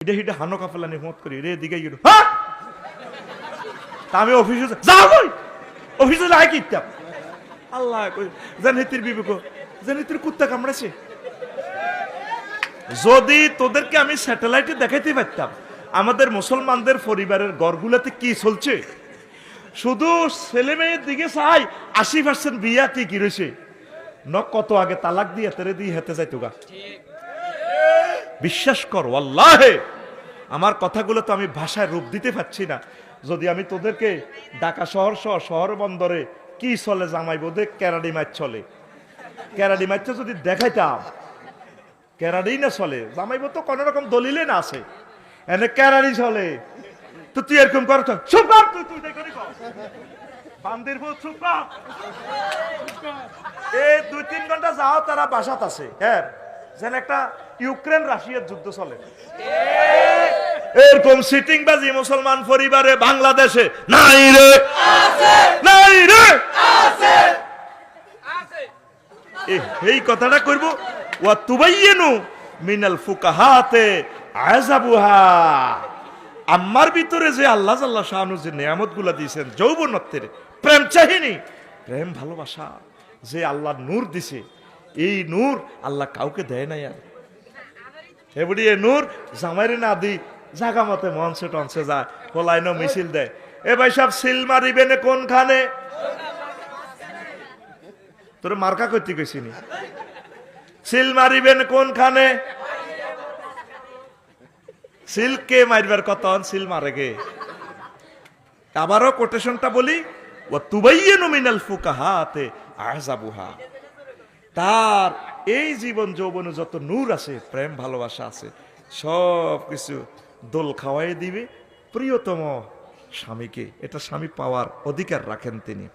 হিডে হিডে হানো কাফেলানি মত করি রে দিকে গেল হ্যাঁ আমি অফিসে যাও কই অফিসে যাই কিতাম আল্লাহ কই জানিতির বিবেক জানিতির কুত্তা কামড়াছে যদি তোদেরকে আমি স্যাটেলাইটে দেখাইতে পারতাম আমাদের মুসলমানদের পরিবারের ঘরগুলোতে কি চলছে শুধু ছেলে মেয়ের দিকে চাই 80% বিয়া কি রয়েছে ন কত আগে তালাক দিয়ে তেরে দিয়ে হেতে যাইতো গা বিশ্বাস কর আল্লাহে আমার কথাগুলো তো আমি ভাষায় রূপ দিতে পারছি না যদি আমি তোদেরকে ঢাকা শহর শহর বন্দরে কি চলে জামাই বোধে ক্যারাডি মাছ চলে ক্যারাডি মাছটা যদি দেখাইতাম ক্যারাডি না চলে জামাই বোধ তো কোন রকম দলিলে না আছে এনে ক্যারাডি চলে তো তুই এরকম কর চুপ কর তুই দেখি বান্দির বউ চুপ কর এই 2-3 ঘন্টা যাও তারা বাসাত আছে হ্যাঁ যেন একটা ইউক্রেন রাশিয়ার যুদ্ধ চলে এরকম সিটিং বাজি মুসলমান পরিবারে বাংলাদেশে নাই রে নাই রে এই কথাটা করব ওয়া তুবাইয়িনু মিনাল ফুকাহাতে আযাবুহা আমার ভিতরে যে আল্লাহ জাল্লা শাআনু যে নিয়ামতগুলো দিয়েছেন যৌবনত্বের প্রেম চাহিনি প্রেম ভালোবাসা যে আল্লাহ নূর দিছে এই নূর আল্লাহ কাউকে দেয় না আর এবারে এই নূর জামাইরে না দি জাগা মতে মঞ্চে টঞ্চে যায় পোলাইনো মিছিল দেয় এ ভাই সব সিল মারিবেন কোনখানে তোর মার্কা করতে গেছিনি সিল মারিবেন কোনখানে সিল কে মারবার কতন সিল মারে গে আবারও কোটেশনটা বলি ওয়া তুবাইয়িনু মিনাল ফুকাহাতে আযাবুহা তার এই জীবন যৌবনে যত নূর আছে প্রেম ভালোবাসা আছে সব কিছু দোল খাওয়াই দিবে প্রিয়তম স্বামীকে এটা স্বামী পাওয়ার অধিকার রাখেন তিনি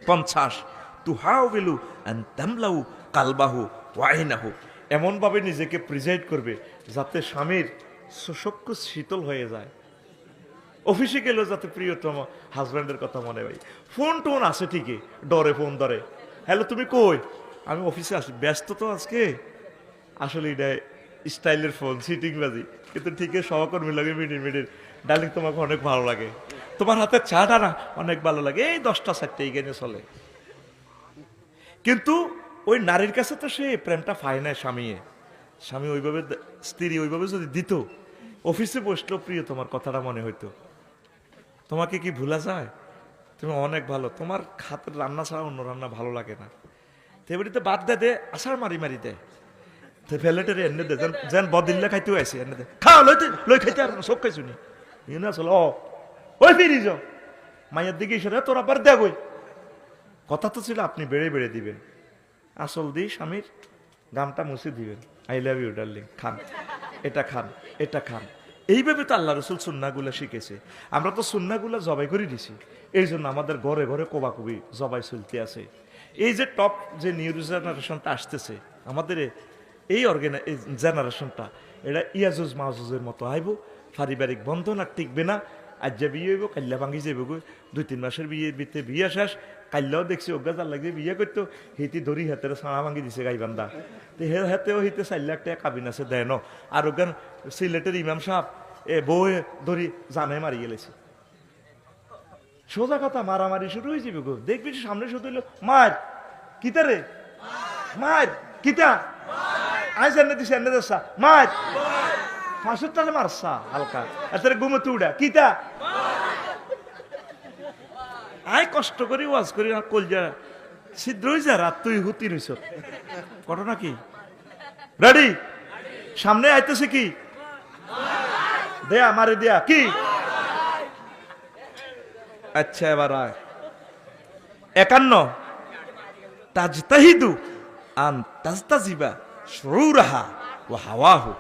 50 তুহাউবিলু আন তামলাউ কালবাহু ওয়াইনাহু এমন ভাবে নিজেকে প্রিজাইড করবে যাতে স্বামীর সশক্ত শীতল হয়ে যায় অফিসে গেলেও যাতে প্রিয়তম হাজব্যান্ডের কথা মনে হয় ফোন টোন আছে ঠিকই ডরে ফোন ধরে হ্যালো তুমি কই আমি অফিসে আসি ব্যস্ত তো আজকে আসলে এটা স্টাইলের ফোন সিটিং বাজি কিন্তু ঠিকই সহকর্মী লাগে মিনিট ডার্লিং তোমাকে অনেক ভালো লাগে তোমার হাতে চাটা না অনেক ভালো লাগে এই 10টা 4টে এখানে চলে কিন্তু ওই নারীর কাছে তো সে প্রেমটা পায় না স্বামী ওইভাবে স্ত্রী ওইভাবে যদি দিত অফিসে বসলেও প্রিয় তোমার কথাটা মনে হইতো তোমাকে কি ভুলা যায় তুমি অনেক ভালো তোমার হাতের রান্না ছাড়া অন্য রান্না ভালো লাগে না তেবারিতে বাদ দে আসার মারি দে ফেলেটে এনে দে যেন বদিল্লা খাইতেও আসি এনে দে খা লই খাইতে আর সব খাইছু নি ইউনা চল ওই ফিরি যাও মায়ের দিকে এসে তোর আবার দেখই কথা তো ছিল আপনি বেড়ে দিবেন আসল দিই স্বামীর গামটা মুছে দিবেন আই লাভ ইউ ডার্লিং খান এটা খান এইভাবে তো আল্লাহ রসুল সুন্নাগুলা শিখেছে আমরা তো সুন্নাগুলা জবাই করে দিছি এই জন্য আমাদের ঘরে ঘরে কোবাকুবি জবাই চলতে আছে এই যে টপ যে নিউ জেনারেশনটা আসতেছে আমাদের এই জেনারেশনটা এটা ইয়াজুজ মাহুজের মতো আইব পারিবারিক বন্ধন আর টিকবে না আজ যে বিয়ে হইব কাল্লা ভাঙি যাইব গো 2-3 মাসের বিয়ে শেষ কাল্লাও দেখছি অজ্ঞা লাগে বিয়ে করতো হিতি ধরি হাতের ছাড়া ভাঙি দিছে গাইবান্ধা তো হাতেও হিতে 4 লাখ টাকা কাবিন আছে দেয় ন আর ওখান সিলেটের ইমাম সাহেব বউ ধরি জানে মারি গেলেছে সোজা কথা মারামারি শুরু হয়ে যাবে গো দেখবি সামনে শুধু হইলো মার কিতা রে মার কিতা আজ এনে দিছে এনে দেশা মার ফাঁসুর তালে মারসা হালকা এত ঘুমোতে উড়া কিতা আয় কষ্ট করি ওয়াজ করি না কলজা ছিদ্র হয়ে যা রাত তুই হুতি রইছ ঘটনা কি রেডি সামনে আইতেছে কি দেয়া মারে দেয়া কি আচ্ছা এবার আয় 51 তাজতাহিদু আন তাজতাজিবা শুরুরাহা ওয়া হাওয়াহু